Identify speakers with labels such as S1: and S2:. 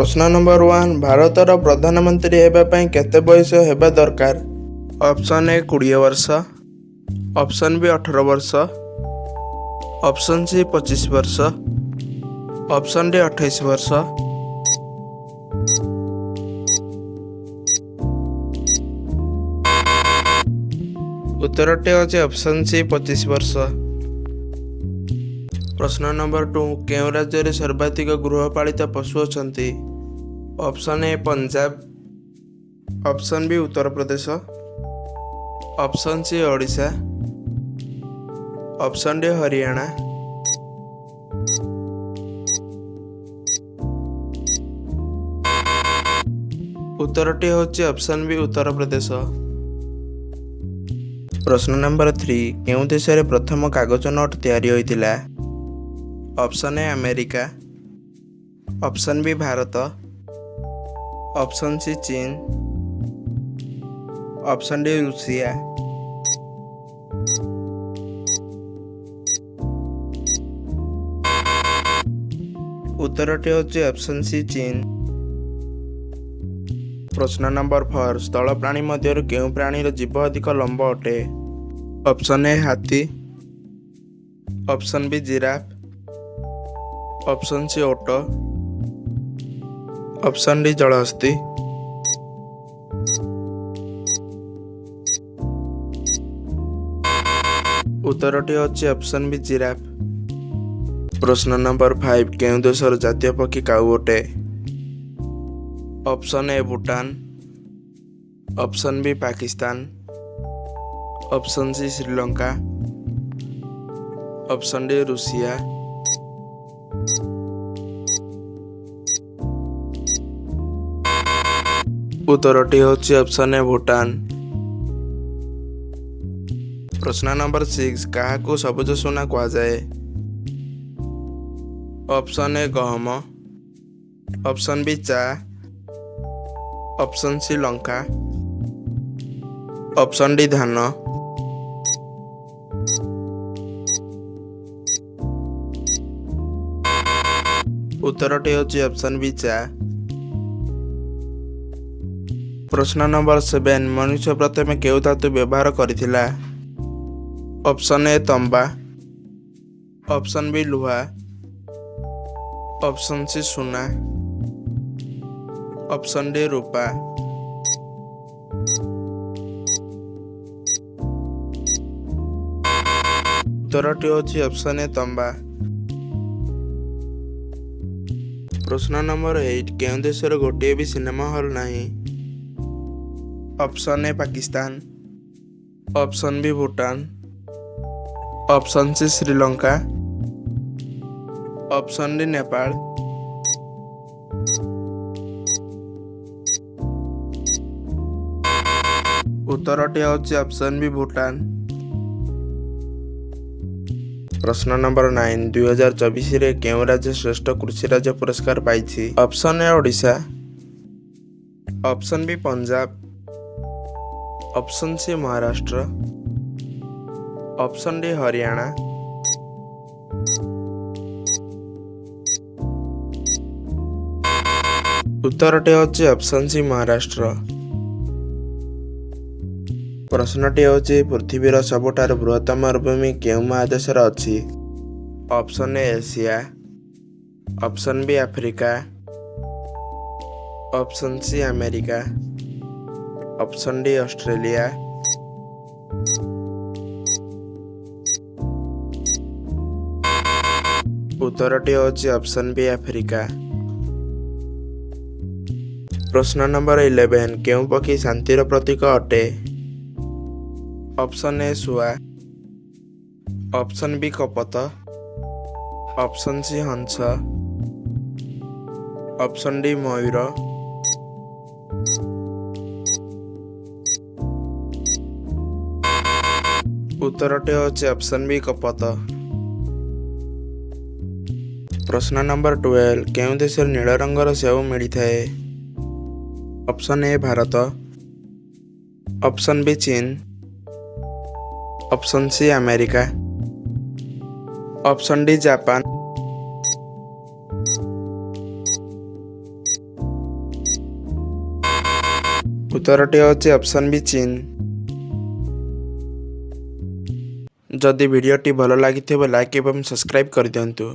S1: प्रश्न नंबर 1 भारतर प्रधानमंत्री हेबा पई केते बयस हेबा दरकार। ऑप्शन ए 20 वर्ष, ऑप्शन बी 18 वर्ष, ऑप्शन सी 25 वर्ष, ऑप्शन डी 28 वर्ष। उत्तरटी अछि ऑप्शन सी 25 वर्ष। प्रश्न नंबर 2 केउ राज्य रे सर्वाधिक गृहपालित पशु अछंती। Option A Punjab, option B Uttar Pradesh, option C Odisha, option D Haryana. उत्तरटी होची ऑप्शन बी उत्तर प्रदेश। प्रश्न नंबर 3 केउ देश रे प्रथम कागज नोट तैयारी होइतिला। Option A America, option B Bharat, option C चीन, ऑप्शन डी रूसिया। उत्तरटी होची ऑप्शन सी चीन। प्रश्न नंबर 4 स्थल प्राणी मध्य केउ प्राणी जीव अधिक लंब अटे। ऑप्शन ए हाथी, option B giraffe, option C ओट, ऑप्शन डी जलहस्ती। उत्तरटी होची ऑप्शन बी जिराफ। प्रश्न नंबर 5 केउ देशर जातीय पक्षी काऊ अटे। Option A Bhutan, option B Pakistan, option C Sri Lanka, option D रूसिया। उत्तरटी होची ऑप्शन ए भूटान। प्रश्न नंबर 6 काहाकू सबुज सोना कहा जाए। ऑप्शन ए गहम, ऑप्शन बी चा, ऑप्शन सी लंका, ऑप्शन डी धान। उत्तरटी होची ऑप्शन बी चा। प्रश्न नंबर 7 मनुष्य प्रथमे केउ धातु व्यवहार करथिला। ऑप्शन ए तंबा, ऑप्शन बी लुहा, ऑप्शन सी सुना, ऑप्शन डी रूपा। उत्तरटी होची ऑप्शन ए तंबा। प्रश्न नंबर 8 केउ देशर गोटे भी सिनेमा हॉल नाही। Option A Pakistan, option B Bhutan, option C Sri Lanka, option D Nepal. उत्तरटी होची ऑप्शन बी भूटान। प्रश्न नंबर 9 2024 रे केउ राज्य श्रेष्ठ कृषि राज्य पुरस्कार पाइछि। Option A Odisha, option B Punjab, option C Maharashtra, option D Haryana. उत्तरटी होची ऑप्शन सी महाराष्ट्र। प्रश्नटी होची पृथ्वीर सबुठार बृहत्तम मरुभूमि केउ महादेश रे अछि। Option A Asia, option B Africa, option C America, option D Australia. उत्तरटी होची ऑप्शन बी अफ्रीका। प्रश्न नंबर 11 केउ पक्षी शांतिर प्रतीक अटे। ऑप्शन ए सुआ, ऑप्शन बी कपत, ऑप्शन सी हंस, ऑप्शन डी मयूर। उत्तरटी होची ऑप्शन बी कपत। प्रश्न नंबर 12 केउ देशर नील रंगर सेव मिली थाए। Option A Bharat, option B चीन, option C America, option D Japan. उत्तरटी ହେଉଛି ऑप्शन बी चीन। जदि वीडियोटी भल लगी लाइक एवं सब्सक्राइब कर दियंतु।